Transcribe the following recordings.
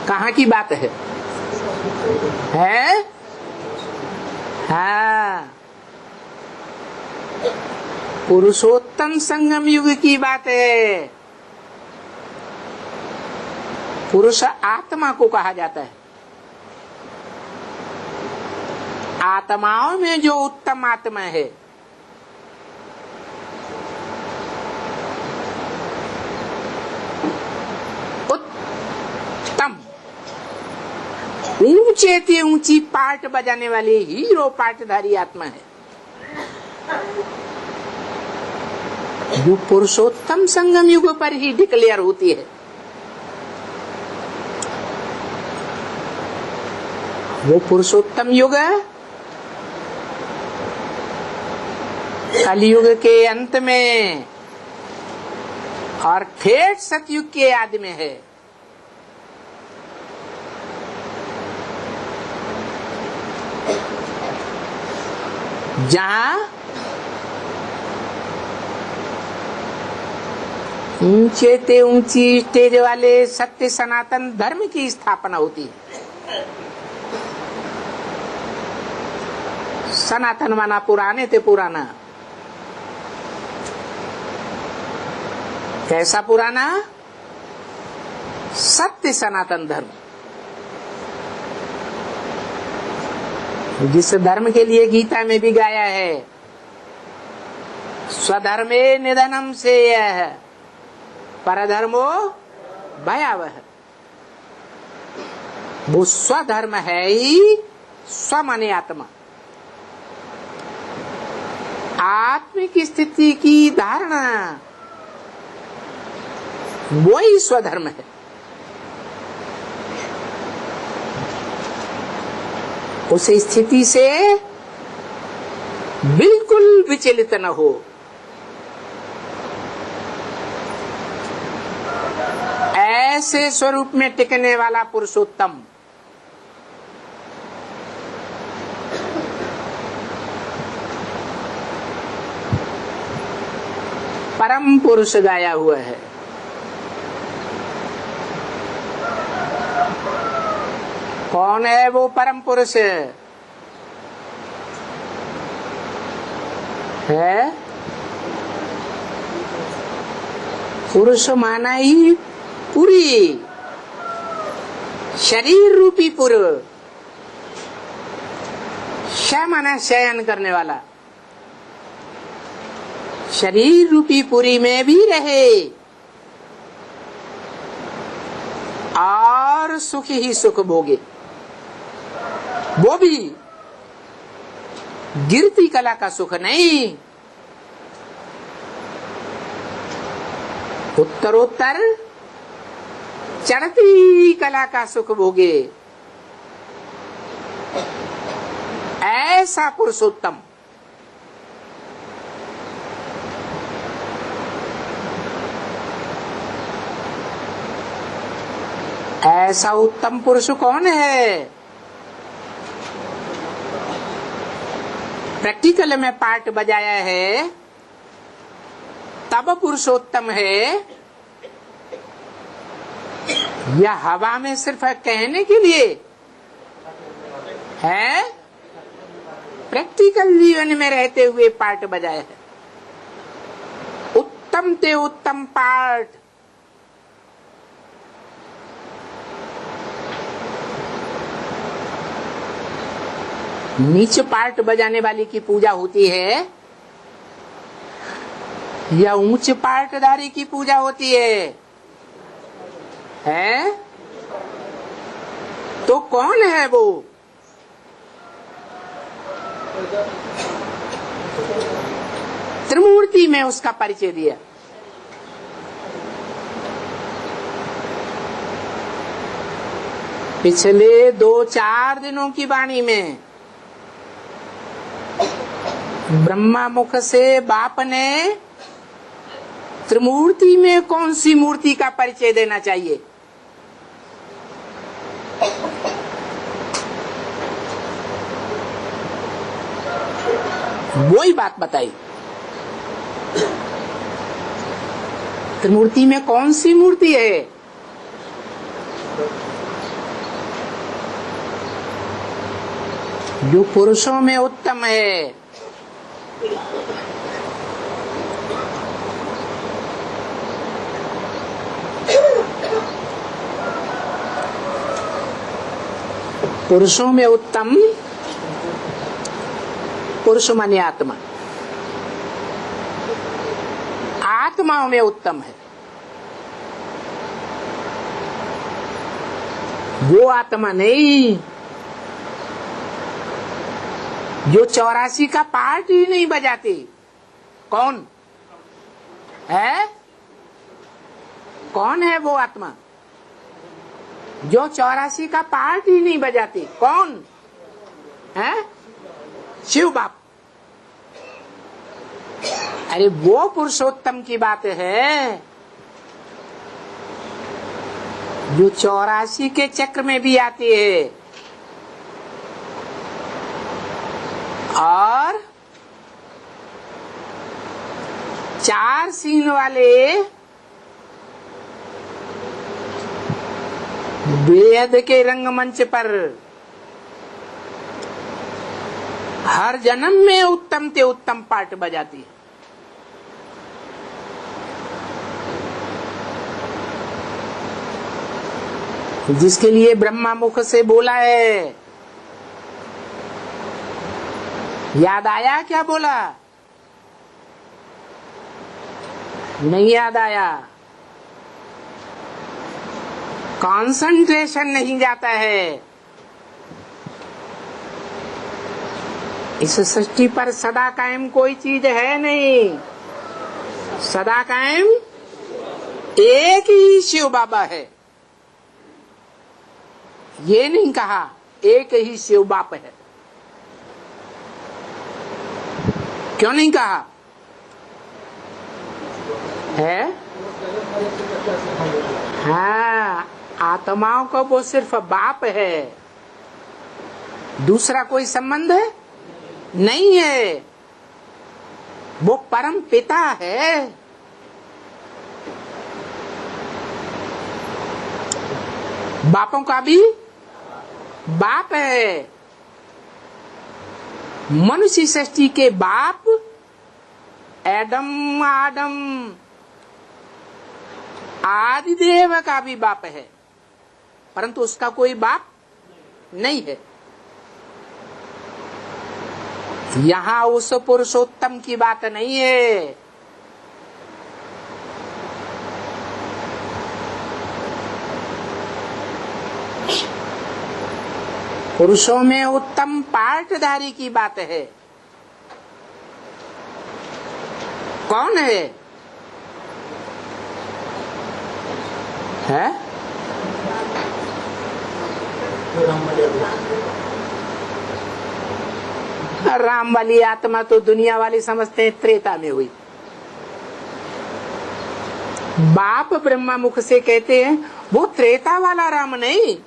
कहाँ की बात है? हाँ, पुरुषोत्तम संगम युग की बात है। पुरुष आत्मा को कहा जाता है। आत्माओं में जो उत्तम आत्मा है, उत्तम ऊंचे से ऊंची पार्ट बजाने वाली हीरो पार्टधारी आत्मा है, जो पुरुषोत्तम संगम युग पर ही डिक्लेयर होती है। वो पुरुषोत्तम युग कलयुग के अंत में और ठेठ सतयुग के आदि में है। जहां ऊंचे ते ऊंची स्टेज वाले सत्य सनातन धर्म की स्थापना होती है। सनातन माना पुराने ते पुराना। कैसा पुराना? सत्य सनातन धर्म, जिस धर्म के लिए गीता में भी गाया है, स्वधर्मे निधनम से यह परधर्मो भयावह। वो स्वधर्म है ही, स्व माने आत्मा, आत्मिक स्थिति की धारणा, वही स्वधर्म है। उस स्थिति से बिल्कुल विचलित न हो। ऐसे स्वरूप में टिकने वाला पुरुषोत्तम परम पुरुष गाया हुआ है। कौन है वो परम पुरुष? है पुरुष माना ही पूरी शरीर रूपी पुरुष। श माना शयन करने वाला, शरीर रूपी पुरी में भी रहे और सुख ही सुख भोगे। वो भी गिरती कला का सुख नहीं, उत्तरोत्तर चढ़ती कला का सुख भोगे। ऐसा पुरुषोत्तम ऐसा उत्तम पुरुष कौन है? प्रैक्टिकल में पार्ट बजाया है तब पुरुषोत्तम है, या हवा में सिर्फ कहने के लिए है? प्रैक्टिकल जीवन में रहते हुए पार्ट बजाया है। उत्तम ते उत्तम पार्ट नीच पार्ट बजाने वाली की पूजा होती है या ऊंच पार्टधारी की पूजा होती है? तो कौन है वो? त्रिमूर्ति में उसका परिचय दिया। पिछले 2-4 दिनों की वाणी में ब्रह्मा मुख से बाप ने त्रिमूर्ति में कौन सी मूर्ति का परिचय देना चाहिए? वही बात बताई। त्रिमूर्ति में कौन सी मूर्ति है? जो पुरुषों में उत्तम है, पुरुषों में उत्तम, पुरुष माने आत्मा, आत्माओं में उत्तम है वो आत्मा नहीं जो 84 का पार्ट ही नहीं बजाती। कौन है? कौन है वो आत्मा जो 84 का पार्ट ही नहीं बजाती? कौन है? शिव बाप। अरे वो पुरुषोत्तम की बात है जो 84 के चक्र में भी आती है और 4 सीन वाले बेहद के रंगमंच पर हर जन्म में उत्तम से उत्तम पार्ट बजाती है। जिसके लिए ब्रह्मा मुख से बोला है। याद आया क्या बोला? नहीं याद आया। कंसंट्रेशन नहीं जाता है। इस सृष्टि पर सदा कायम कोई चीज है नहीं। सदा कायम एक ही शिव बाबा है। ये नहीं कहा एक ही शिव बाप है। क्यों नहीं कहा है? हाँ, आत्माओं का वो सिर्फ बाप है, दूसरा कोई संबंध है नहीं है। वो परम पिता है। बापों का भी बाप है। मनुष्य सृष्टि के बाप एडम आदम आदिदेव का भी बाप है, परंतु उसका कोई बाप नहीं है। यहाँ उस पुरुषोत्तम की बात नहीं है। पुरुषों में उत्तम पार्टधारी की बात है। कौन है? राम वाली आत्मा तो दुनिया वाली समझते हैं त्रेता में हुई। बाप ब्रह्मा मुख से कहते हैं वो त्रेता वाला राम नहीं।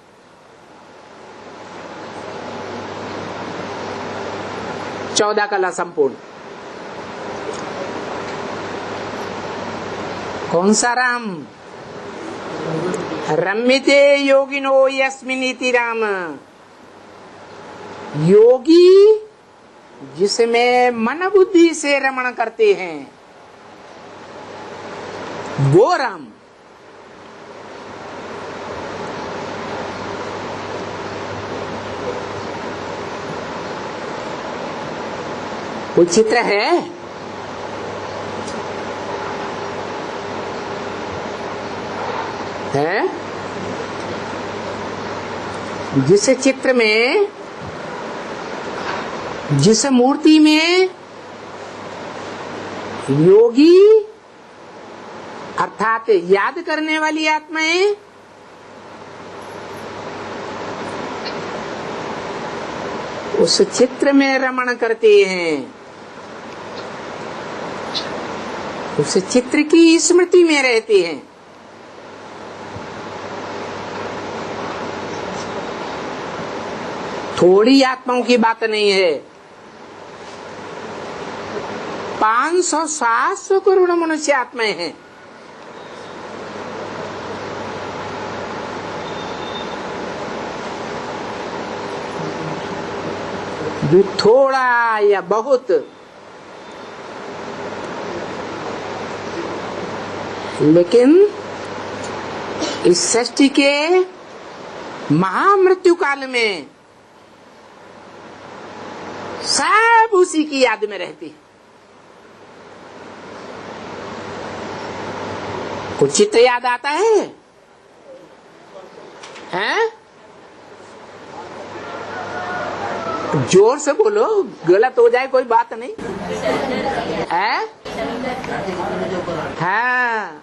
चौदह कला संपूर्ण। कौन सा राम? रम्यते योगिनो यस्मिनीति राम। योगी जिसमें मन बुद्धि से रमण करते हैं वो राम। वो चित्र है। जिस चित्र में, जिस मूर्ति में योगी अर्थात याद करने वाली आत्माएं उस चित्र में रमण करते हैं, उस चित्र की स्मृति में रहते हैं। थोड़ी आत्माओं की बात नहीं है। 500-700 करोड़ मनुष्य आत्माएं हैं। जो थोड़ा या बहुत लेकिन इस सृष्टि के महामृत्यु काल में सब उसी की याद में रहती है। कुछ चित्र याद आता है? हैं? जोर से बोलो, गलत हो जाए कोई बात नहीं है। हाँ,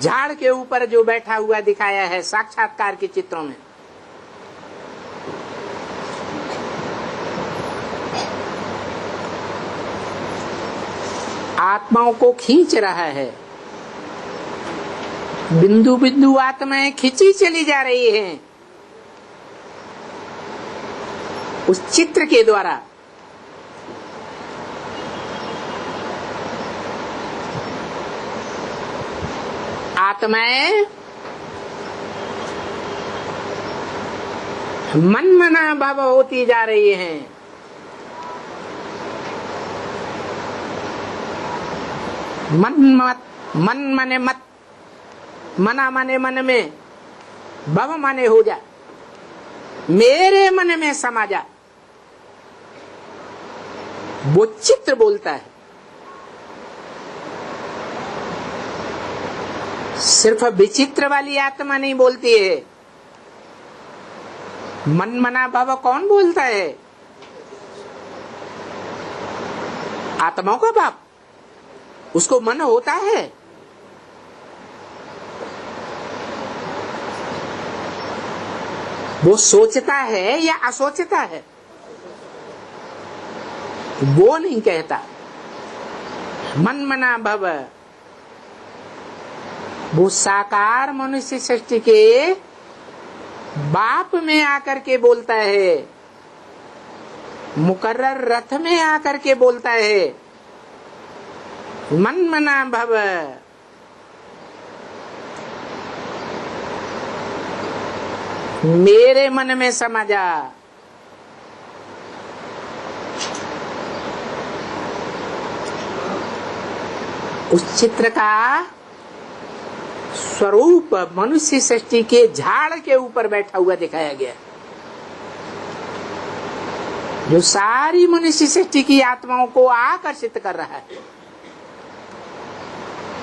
झाड़ के ऊपर जो बैठा हुआ दिखाया है साक्षात्कार के चित्रों में। आत्माओं को खींच रहा है, बिंदु बिंदु आत्माएं खींची चली जा रही हैं उस चित्र के द्वारा। आत्माएं मनमना भव होती जा रही हैं। मन मने मत, मना माने मन में, भव माने हो जा, मेरे मन में समा जा, वो चित्र बोलता है। सिर्फ विचित्र वाली आत्मा नहीं बोलती है। मन मना भव कौन बोलता है? आत्माओं का बाप, उसको मन होता है। वो सोचता है या असोचता है, वो नहीं कहता। मन मना भव वो साकार मनुष्य सृष्टि के बाप में आकर के बोलता है, मुकर्रर रथ में आकर के बोलता है। मन मना भव, मेरे मन में समा जा। उस चित्र का स्वरूप मनुष्य सृष्टि के झाड़ के ऊपर बैठा हुआ दिखाया गया, जो सारी मनुष्य सृष्टि की आत्माओं को आकर्षित कर रहा है,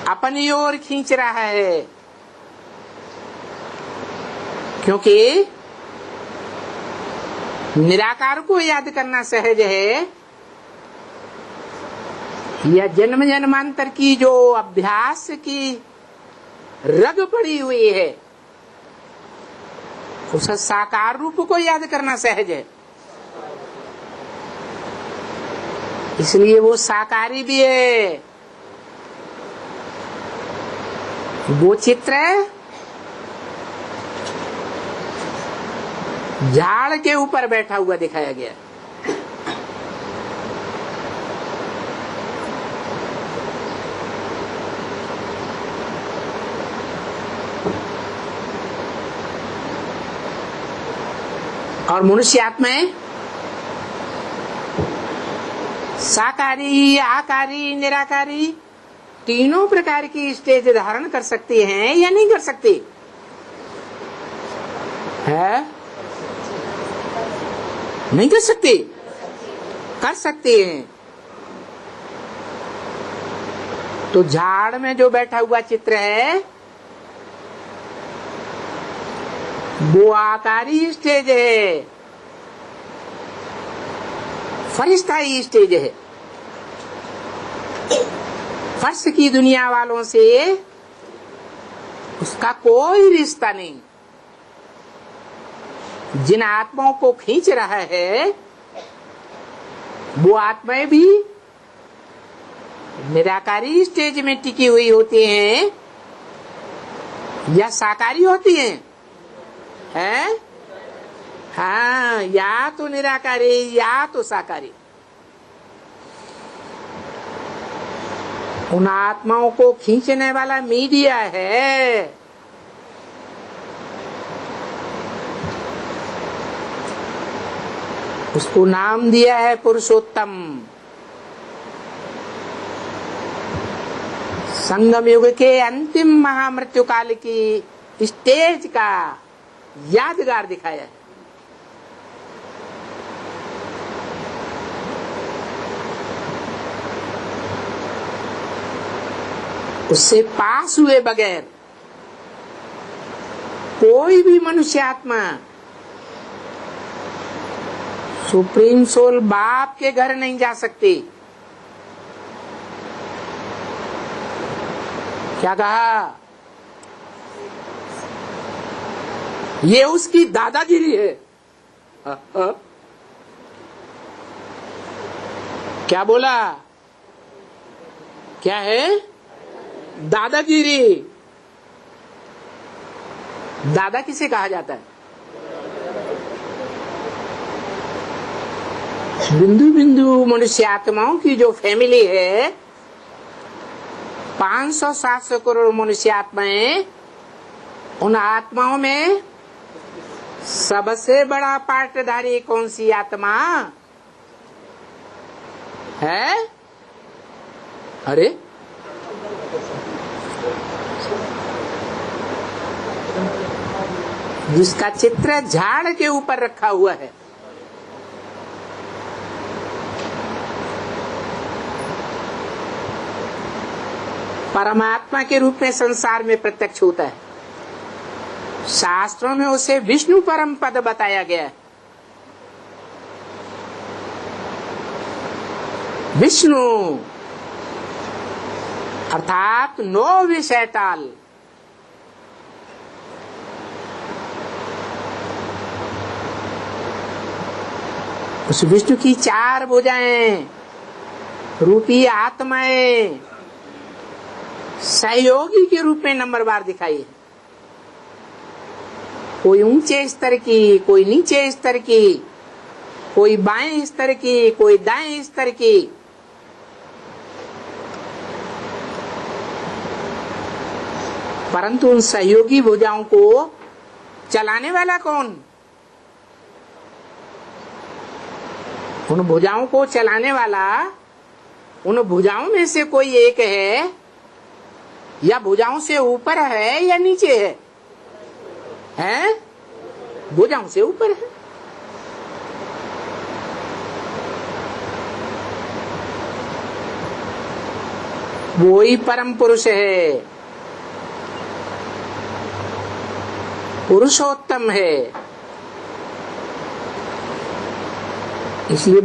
अपनी ओर खींच रहा है। क्योंकि निराकार को याद करना सहज है, या जन्म जन्मांतर की जो अभ्यास की रग पड़ी हुई है, उस साकार रूप को याद करना सहज है। इसलिए वो साकारी भी है। वो चित्र झाड़ के ऊपर बैठा हुआ दिखाया गया। और मनुष्य आत्माएं साकारी, आकारी, निराकारी तीनों प्रकार की स्टेज धारण कर सकती हैं या नहीं कर सकती है? नहीं कर सकती, कर सकती हैं। तो झाड़ में जो बैठा हुआ चित्र है वो आकारी स्टेज है, फरिश्ताई स्टेज है। फर्श की दुनिया वालों से उसका कोई रिश्ता नहीं। जिन आत्माओं को खींच रहा है वो आत्माएं भी निराकारी स्टेज में टिकी हुई होती हैं या साकारी होती हैं? हैं? हाँ, या तो निराकारी या तो साकारी। उन आत्माओं को खींचने वाला मीडिया है। उसको नाम दिया है पुरुषोत्तम। संगम युग के अंतिम महामृत्यु काल की स्टेज का यादगार दिखाया है। उससे पास हुए बगैर कोई भी मनुष्य आत्मा सुप्रीम सोल बाप के घर नहीं जा सकती। क्या कहा? ये उसकी दादागिरी है। क्या बोला? क्या है? दादागिरी। दादा किसे कहा जाता है? बिंदु बिंदु मनुष्य आत्माओं की जो फैमिली है, 500-700 करोड़ मनुष्य आत्माएं, उन आत्माओं में सबसे बड़ा पार्टधारी कौन सी आत्मा है? अरे जिसका चित्र झाड़ के ऊपर रखा हुआ है। परमात्मा के रूप में संसार में प्रत्यक्ष होता है। शास्त्रों में उसे विष्णु परम पद बताया गया है। विष्णु अर्थात 9 विषय ताल। उस विष्णु की 4 भुजाएं रूपी आत्माएं सहयोगी के रूप में नंबरवार दिखाई है। कोई ऊंचे स्तर की, कोई नीचे स्तर की, कोई बाएं स्तर की, कोई दाएं स्तर की। परंतु उन सहयोगी भुजाओं को चलाने वाला कौन? उन भुजाओं को चलाने वाला उन भुजाओं में से कोई एक है, या भुजाओं से ऊपर है या नीचे है? हैं? भुजाओं से ऊपर है। वो ही परम पुरुष है, पुरुषोत्तम है। इसलिए